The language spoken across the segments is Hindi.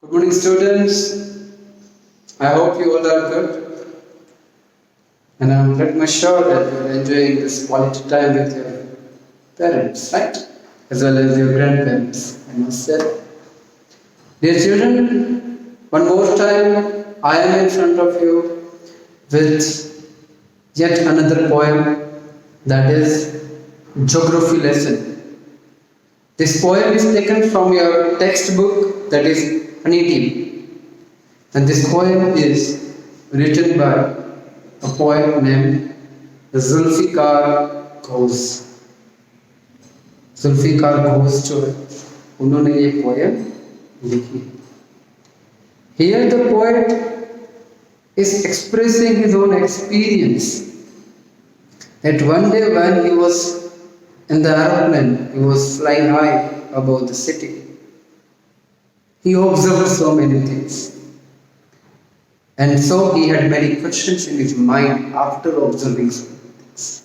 Good morning, students. I hope you all are good. And I'm pretty much sure that you're enjoying this quality time with your parents, right? As well as your grandparents, I must say. Dear children, one more time, I am in front of you with yet another poem, that is Geography lesson. This poem is taken from your textbook, that is Honeydew. And this poem is written by a poet named Zulfikar Ghosh. Zulfikar Ghosh जो है उन्होंने ये पोएम लिखी. Here the poet is expressing his own experience that one day when he was in the aeroplane, he was flying high above the city. He observed so many things. And so he had many questions in his mind after observing so many things.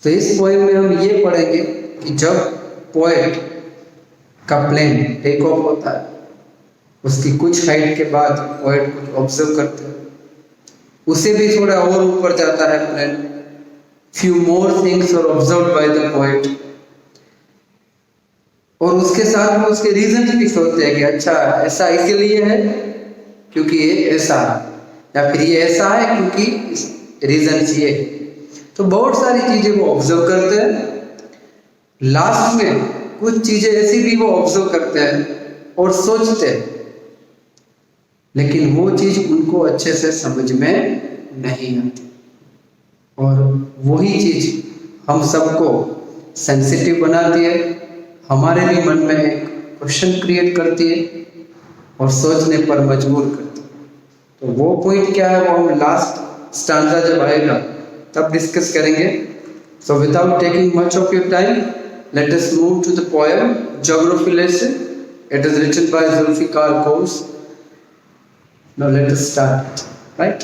तो इस पोएम में हम ये पढ़ेंगे कि जब पोएट का प्लेन टेक ऑफ होता है, उसकी कुछ हाइट के बाद पोएट कुछ ऑब्जर्व करते हैं, उसे भी थोड़ा और ऊपर जाता है plane. Few more things are observed by the poet. और उसके साथ में उसके रीजन भी सोचते हैं कि अच्छा ऐसा इसीलिए है क्योंकि ये ऐसा है, या फिर ये ऐसा है क्योंकि रीजन ये है. तो बहुत सारी चीजें वो ऑब्जर्व करते हैं. लास्ट में कुछ चीजें ऐसी भी वो ऑब्जर्व करते हैं और सोचते हैं, लेकिन वो चीज उनको अच्छे से समझ में नहीं आती. और वही चीज हम सबको सेंसिटिव बनाती है, हमारे भी मन में एक क्वेश्चन क्रिएट करती है और सोचने पर मजबूर करती है. तो वो पॉइंट क्या है वो हम लास्ट स्टांजा जब आएगा तब डिस्कस करेंगे. So without taking much of your time, let us move to the poem geography lesson. It is written by Zulfikar Ghosh. Now let us start. Right.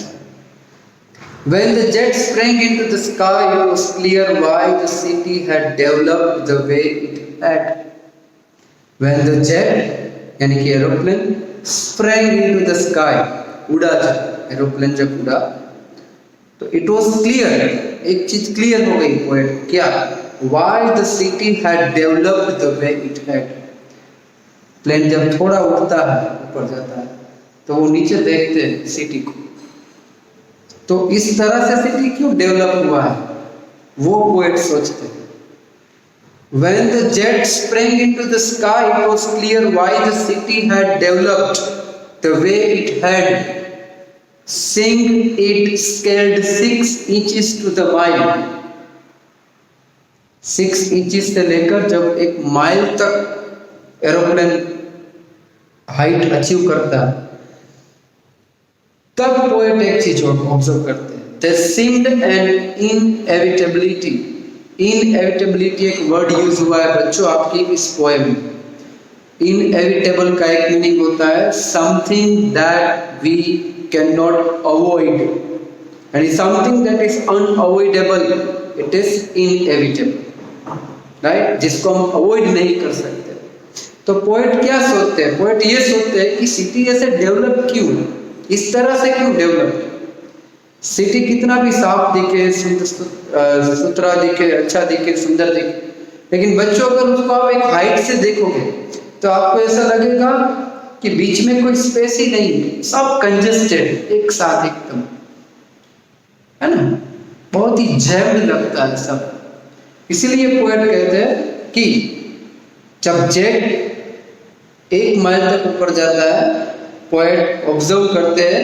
When the jet sprang into the sky, it was clear why the city had developed the way it had. When the jet, यानी कि aeroplane, sprang into the sky, उड़ा जब एरोप्लेन जब उड़ा, तो it was clear, एक चीज क्लियर हो गई पोएट, क्या? Why the city had developed the way it had. Plane जब थोड़ा उड़ता है, ऊपर जाता है, तो वो नीचे देखते हैं सिटी को, तो इस तरह से सिटी क्यों डेवलप हुआ है, वो पोएट सोचते हैं. When the jet sprang into the sky, it was clear why the city had developed the way it had. Seeing it scaled 6 inches to the mile. 6 inches से लेकर जब 1 माइल तक एरोप्लेन हाइट अचीव करता है, तब पोएट एक चीज ऑब्जर्व करते हैं. There seemed an inevitability. Inevitability एक वर्ड यूज हुआ है बच्चों आपकी इस पोएम में. Inevitable का एक मीनिंग होता है something that we cannot avoid, and something that is unavoidable, it is inevitable, right? जिसको हम अवॉइड नहीं कर सकते. तो पोएट क्या सोचते हैं? पोएट ये सोचते हैं कि सिटी ऐसे डेवलप क्यों है, इस तरह से क्यों डेवलप. सिटी कितना भी साफ दिखे, सुथरा दिखे, अच्छा दिखे, सुंदर दिखे, लेकिन बच्चों अगर उसको आप एक हाइट से देखोगे तो आपको ऐसा लगेगा कि बीच में कोई स्पेस ही नहीं है, सब कंजेस्टेड एक साथ एकदम, है ना, बहुत ही जैम्ड लगता है सब. इसीलिए पोएट कहते हैं कि जब जेट 1 माइल तक ऊपर जाता है, पोएट ऑब्जर्व करते हैं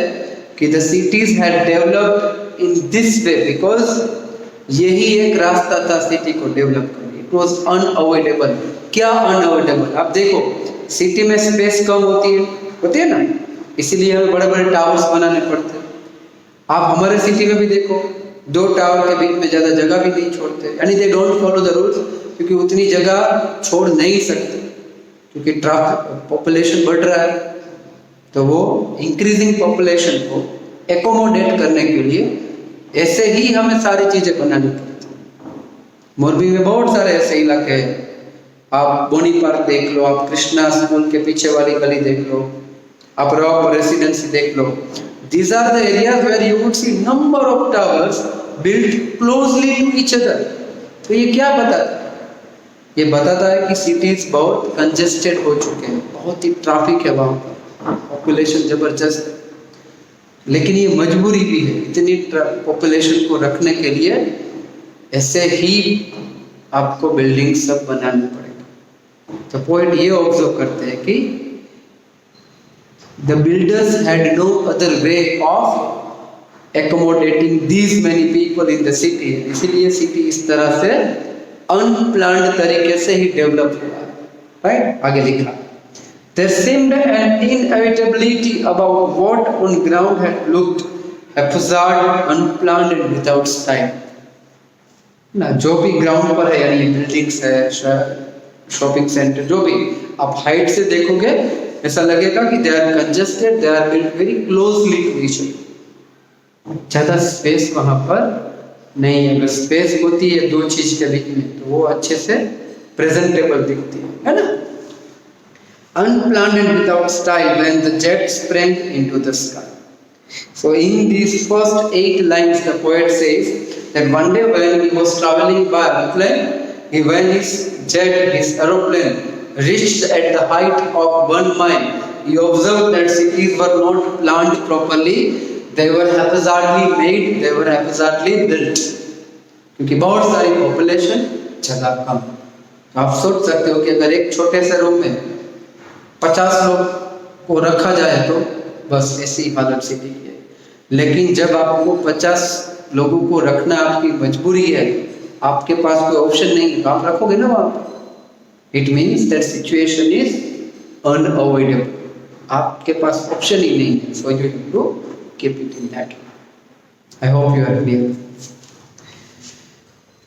कि the cities had developed in this way because यही एक रास्ता था सिटी को डेवलप करने. It was unavoidable. क्या अनअवॉइडेबल? आप देखो सिटी में स्पेस कम होती है ना, इसीलिए हमें बड़े बड़े टावर्स बनाने पड़ते हैं. आप हमारे सिटी में भी देखो, 2 टावर के बीच में ज्यादा जगह भी नहीं छोड़ते, यानी they don't follow the rules, क्योंकि उतनी जगह छोड़ नहीं सकते, क्योंकि ट्रैफिक पॉपुलेशन बढ़ रहा है. तो वो इंक्रीजिंग पॉपुलेशन को एकोमोडेट करने के लिए ऐसे ही हमें सारी चीजें बनानी पड़ती हैं. मोरबी में बहुत सारे ऐसे इलाके हैं, आप बोनी पार्क देख लो, आप कृष्णा स्कूल के पीछे वाली गली देख लो, आप रॉक रेसिडेंसी देख लो, these are the areas where you would see number of towers built closely to each other। तो ये क्या बताता है? ये बताता है कि सिटीज बहुत कंजेस्टेड हो चुके हैं, बहुत ही ट्रैफिक है वहाँ पर, पॉपुलेशन जबरदस्त है, लेकिन ये मजबूरी भी है, इतनी पॉपुलेशन को रखने के लिए ऐसे ही आपको बिल्डिंग सब बनाने पड़ेगा। तो पॉइंट ये ऑब्जर्व करते हैं कि the builders had no other way of accommodating these many people in the city, इसीलिए सिटी इस तरह से अनप्लान्ड तरीके से ही डेवलप हुआ, राइट। आगे लिखा, there seemed an inevitability about what on ground had looked haphazard, unplanned and without style। ना जो भी ग्राउंड पर है, यानी बिल्डिंग्स है, शॉपिंग सेंटर, जो भी आप हाइट से देखोगे ऐसा लगेगा कि they are congested, they are built very closely to each other. ज्यादा स्पेस वहां पर नहीं है। अगर स्पेस होती है दो चीज के बीच में तो वो अच्छे से प्रेजेंटेबल दिखती है ना। Unplanned and without style when the jet sprang into the sky। So in these first 8 lines the poet says that one day when he was traveling by airplane, when his aeroplane reached at the height of 1 mile, he observed that cities were not planned properly, they were haphazardly made, they were haphazardly built। क्योंकि बहुत सारी पॉपुलेशन, जगह कम। आप सोच सकते हो कि अगर एक छोटे से रूम में 50 लोग को रखा जाए तो बस ऐसी हालत सिटी की है। लेकिन जब आपको 50 लोगों को रखना आपकी मजबूरी है, आपके पास कोई ऑप्शन नहीं है, तो आप रखोगे ना वहाँ पर। It means that situation is unavoidable। आपके पास ऑप्शन ही नहीं है, so you have to keep it in that way। I hope you are clear।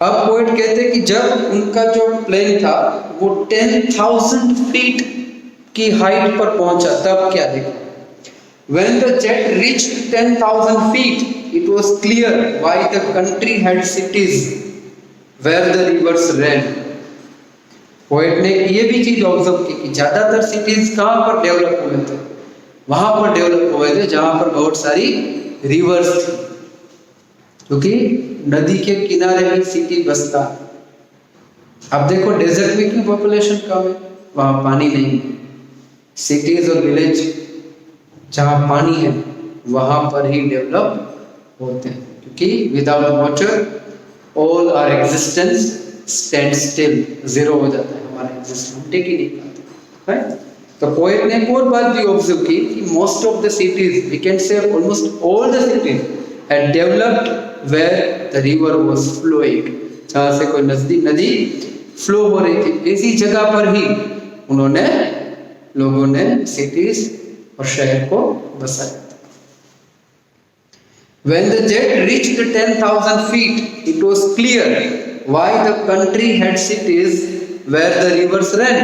अब पोएट कहते हैं कि जब उनका जो प्लेन था वो 10,000 फीट की हाइट पर पहुंचा, तब क्या देखा? When the jet reached 10,000 feet, it was clear why the country had cities where the rivers ran। Poet ने ये भी चीज ऑब्जर्व की कि ज्यादातर सिटीज कहाँ पर डेवलप हुए थे? वहां पर डेवलप हुए थे जहां पर बहुत सारी रिवर्स थी, क्योंकि नदी के किनारे ही सिटी बसता। अब देखो डेजर्ट में क्यों पॉपुलेशन कम है? वहां पानी नहीं है। सिटीज और विलेज जहां पानी है वहां पर ही डेवलप होते हैं, क्योंकि without water all our existence stand still, zero हो जाता है हमारा एग्जिस्टेंस, टिक ही नहीं पाता, राइट। तो पोएट ने एक और बात भी ऑब्जर्व की कि most of the cities, we can say almost all the cities had developed where the river was flowing, जहां से कोई नदी फ्लो हो रही थी, ऐसी जगह पर ही उन्होंने लोगों ने सिटीज और शहर को बसाया। When the jet reached 10,000 feet, it was clear why the country had cities where the rivers ran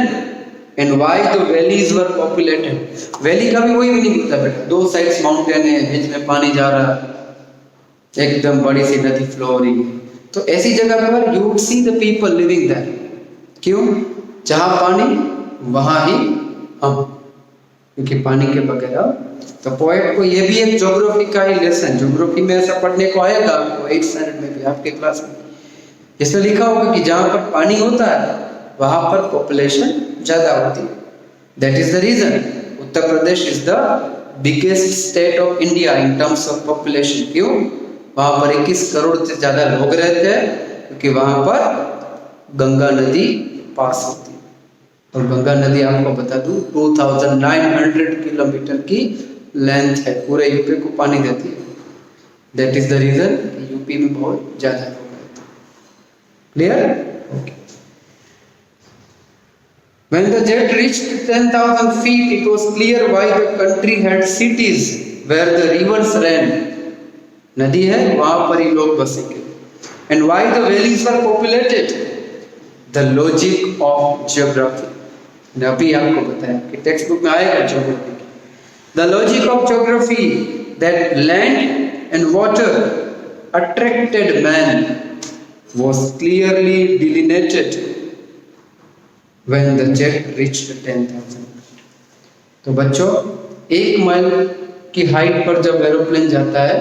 and why the valleys were populated। Valley का भी वही मीनिंग होता है बेटा, दो साइड्स माउंटेन है, बीच में पानी जा रहा है, एकदम बड़ी सी नदी फ्लो हो रही है, तो ऐसी जगह पर you would see the people living there। क्यों? जहां पानी वहां ही हम, क्योंकि पानी के बगैर। तो पोएट को ये भी एक ज्योग्राफी का ही लेसन, ज्योग्राफी में ऐसा पढ़ने को आएगा आपको 8th स्टैंडर्ड में भी आपके क्लास में, इसमें लिखा होगा कि जहां पर पानी होता है वहां पर पॉपुलेशन ज्यादा होती है। That is the reason Uttar Pradesh is the biggest state of India in terms of population. क्यों? वहां पर 21 करोड़ से ज्यादा लोग रहते हैं, क्योंकि वहां पर गंगा नदी पास होती है। और गंगा नदी आपको बता दूं 2900 किलोमीटर की लेंथ है, पूरे यूपी को पानी देती है। दैट इज द रीजन कि यूपी में बहुत ज्यादा लोग रहते हैं। Clear? Okay. When the jet reached 10,000 feet, it was clear why the country had cities where the rivers ran। नदी है वहां पर ही लोग बसेंगे। And why the valleys were populated? The logic of geography। अभी आपको बताया कि टेक्स्ट बुक में आएगा geography. The logic of geography that land and water attracted man was clearly delineated when the jet reached 10,000 feet। तो बच्चों 1 माइल की हाइट पर जब एरोप्लेन जाता है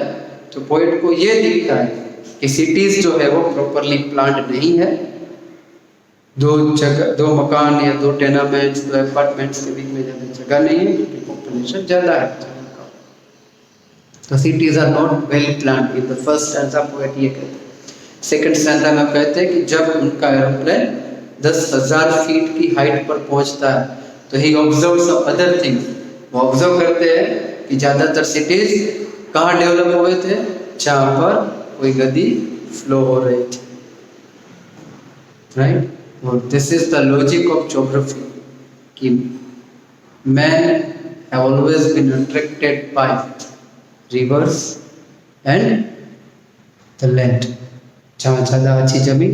तो पोएट को ये दिखता है कि सिटीज जो है वो प्रॉपरली प्लान्ड नहीं है, दो मकान या 2 टेनामेंट्स 2 अपार्टमेंट्स के बीच में ज़्यादा जगह नहीं है क्योंकि पॉपुलेशन ज़्यादा है। तो cities are not well planned. In the first stanza poet ये कहते हैं। सेकंड स्टैंजा में कहते हैं कि जब उनका एरोप्लेन 10,000 फीट की हाइट पर पहुंचता है तो ही ऑब्जर्व्स अदर थिंग्स। वो ऑब्जर्व करते हैं कि ज़्यादातर सिटीज कहाँ डेवलप हुए थे, जहाँ पर कोई नदी फ्लो हो रही थी, राइट। और this is the logic of geography कि man have always been attracted by rivers and the land, जहाँ ज़्यादा अच्छी जमीन।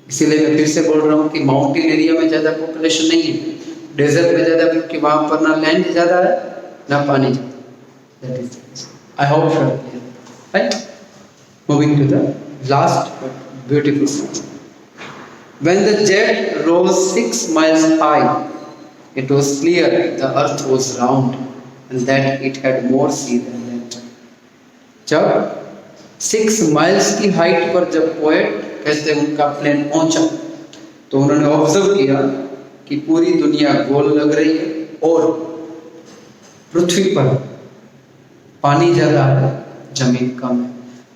इसीलिए मैं फिर से बोल रहा हूँ कि माउंटेन एरिया में ज़्यादा पॉपुलेशन नहीं है, डेजर्ट में ज़्यादा, क्योंकि वहाँ पर ना लैंड ज़्यादा है ना पानी ज़्यादा। That is I hope so, right. Moving to the last beautiful sentence. When the jet rose 6 miles high, it was clear the earth was round and that it had more sea than land. जब 6 miles की हाइट पर जब पोएट कहते हैं उनका प्लेन पहुंचा तो उन्होंने ऑब्जर्व किया कि पूरी दुनिया गोल लग रही है और पृथ्वी पर पानी ज़्यादा है, जमीन कम है।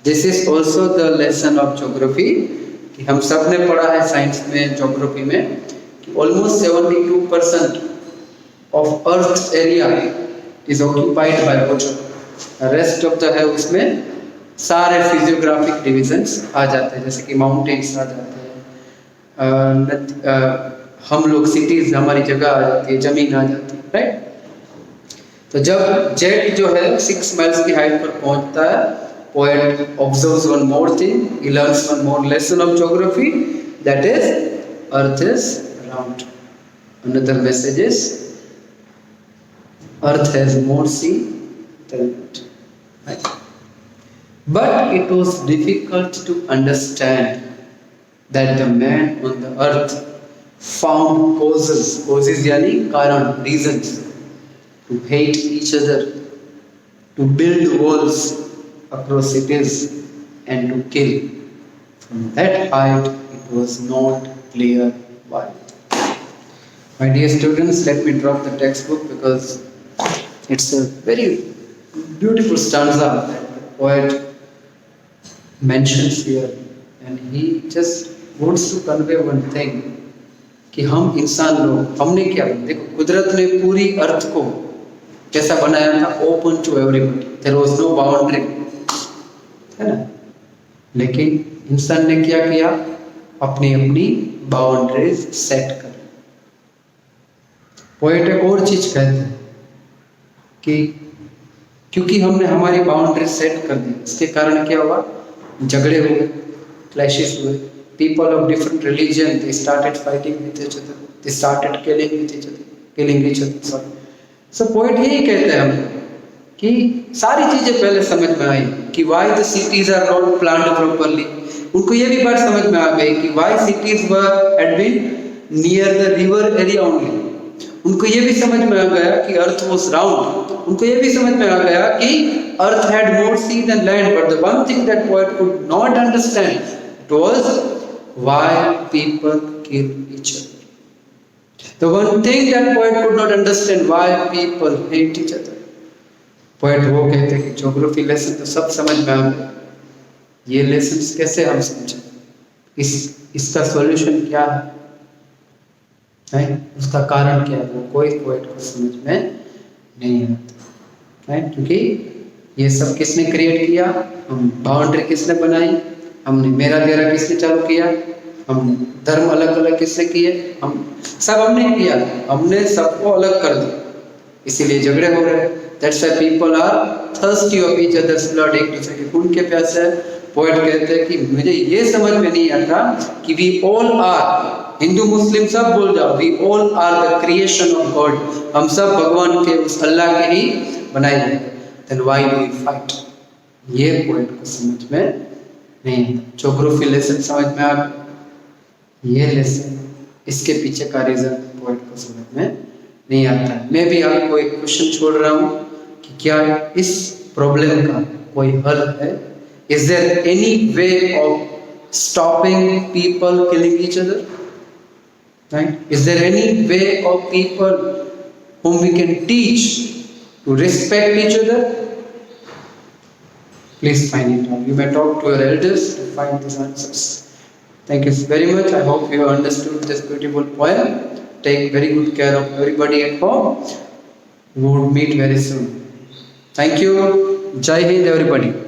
This is also the lesson of geography कि हम सब ने पढ़ा है साइंस में, ज्योग्राफी में, कि almost 72% of earth area is occupied by water. Rest of the है उसमें सारे फिजियोग्राफिक डिविजन्स आ जाते हैं, जैसे कि माउंटेन्स आ जाते हैं, हम लोग सिटीज, हमारी जगह आ जाती है, जमीन आ जाती है, राइट। तो जब जेट जो है 6 माइल्स की हाइट पर पहुंचता है, poet observes one more thing, he learns one more lesson of geography, that is earth is round. Another message is earth has more sea than land, right? But it was difficult to understand that the man on the earth found causes yani karan, reasons to hate each other, to build walls across cities and to kill. From that height it was not clear why. My dear students, let me drop the textbook because it's a very beautiful stanza that the poet mentions here, and he just wants to convey one thing कि हम इंसान लोग, हमने क्या, देखो कुदरत ने पूरी अर्थ को कैसा बनाया था, open to everybody, there was no boundary, है ना। लेकिन इंसान ने क्या किया, अपनी अपनी बाउंड्रीज सेट कर। पोएट एक और चीज कहते हैं कि क्योंकि हमने हमारी बाउंड्री सेट कर दी, इसके कारण क्या हुआ, झगड़े हुए, क्लैशेस हुए। People of different religion they started fighting with each other, they started killing each other, sorry. So poet यही कहते हैं हमको कि सारी चीजें पहले समझ में आई कि why the cities are not planned properly. उनको ये भी बात समझ में आ गई कि why cities had been near the river area only. उनको ये भी समझ में आ गया कि अर्थ वाज राउंड। उनको ये भी समझ में आ गया कि earth had more sea than land. But the one thing that poet could not understand it was why people kill each other. The one thing that poet could not understand why people hate each other. Poet वो कहते हैं कि ज्योग्राफी लेसन तो सब समझ में आ गए, ये लेसन कैसे हम समझें, इसका सॉल्यूशन क्या है, उसका कारण क्या है, वो कोई पोएट को समझ में नहीं आता, राइट। क्योंकि ये सब किसने क्रिएट किया, हम, बाउंड्री किसने बनाई, हमने, मेरा तेरा किसने चालू किया, हम, धर्म अलग अलग किसने किए, हम सब हमने किया, हमने सबको अलग कर दिया, इसीलिए झगड़े हो रहे हैं। That's why people are thirsty of each other's blood, एक दूसरे के खून के प्यासे हैं। पोएट कहते हैं कि मुझे ये समझ में नहीं आता कि we all are, हिंदू मुस्लिम सब बोल जाओ, we all are the creation of God, हम सब भगवान के, उस अल्लाह के ही बनाए गए, then why do we fight? ये पोएट को समझ में नहीं आता। ज्योग्राफी लेसन समझ में आ गया, ये लेसन, इसके पीछे का रीजन पोएट को समझ में नहीं आता है। मैं भी आपको एक क्वेश्चन छोड़ रहा हूँ, क्या इस प्रॉब्लम का कोई हल है? Is there any way of stopping people killing each other? Right? Is there any way of people whom we can teach to respect each other? Please find it out. You may talk to your elders to find these answers. Thank you very much. I hope you understood this beautiful poem. Take very good care of everybody at home. We will meet very soon. Thank you. Jai Hind everybody.